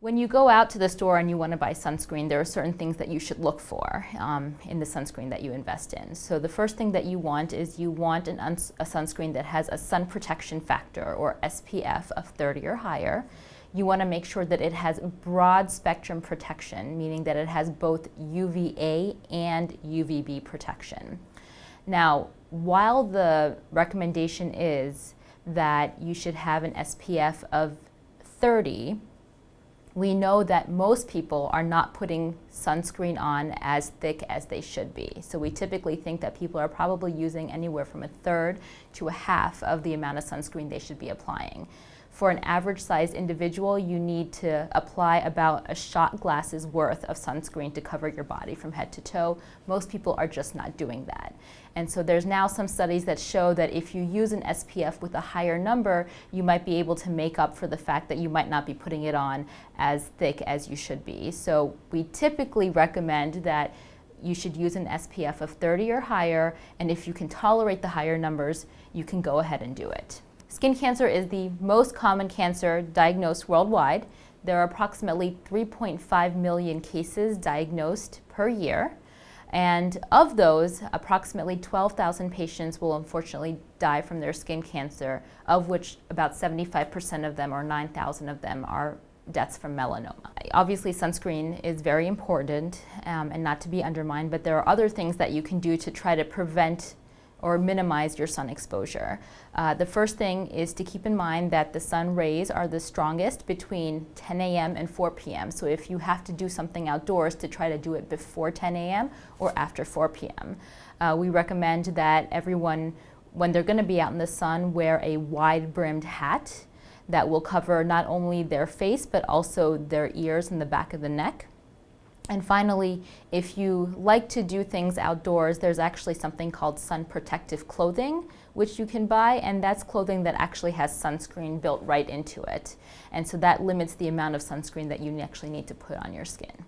When you go out to the store and you want to buy sunscreen, there are certain things that you should look for in the sunscreen that you invest in. So the first thing that you want is a sunscreen that has a sun protection factor, or SPF, of 30 or higher. You want to make sure that it has broad spectrum protection, meaning that it has both UVA and UVB protection. Now, while the recommendation is that you should have an SPF of 30, we know that most people are not putting sunscreen on as thick as they should be. So we typically think that people are probably using anywhere from a third to a half of the amount of sunscreen they should be applying. For an average sized individual, you need to apply about a shot glass's worth of sunscreen to cover your body from head to toe. Most people are just not doing that. And so there's now some studies that show that if you use an SPF with a higher number, you might be able to make up for the fact that you might not be putting it on as thick as you should be. So we typically recommend that you should use an SPF of 30 or higher, and if you can tolerate the higher numbers, you can go ahead and do it. Skin cancer is the most common cancer diagnosed worldwide. There are approximately 3.5 million cases diagnosed per year. And of those, approximately 12,000 patients will unfortunately die from their skin cancer, of which about 75% of them, or 9,000 of them, are deaths from melanoma. Obviously, sunscreen is very important and not to be undermined, but there are other things that you can do to try to prevent or minimize your sun exposure. The first thing is to keep in mind that the sun rays are the strongest between 10 a.m. and 4 p.m. So if you have to do something outdoors, to try to do it before 10 a.m. or after 4 p.m. We recommend that everyone, when they're going to be out in the sun, wear a wide-brimmed hat that will cover not only their face but also their ears and the back of the neck. And finally, if you like to do things outdoors, there's actually something called sun protective clothing, which you can buy, and that's clothing that actually has sunscreen built right into it. And so that limits the amount of sunscreen that you actually need to put on your skin.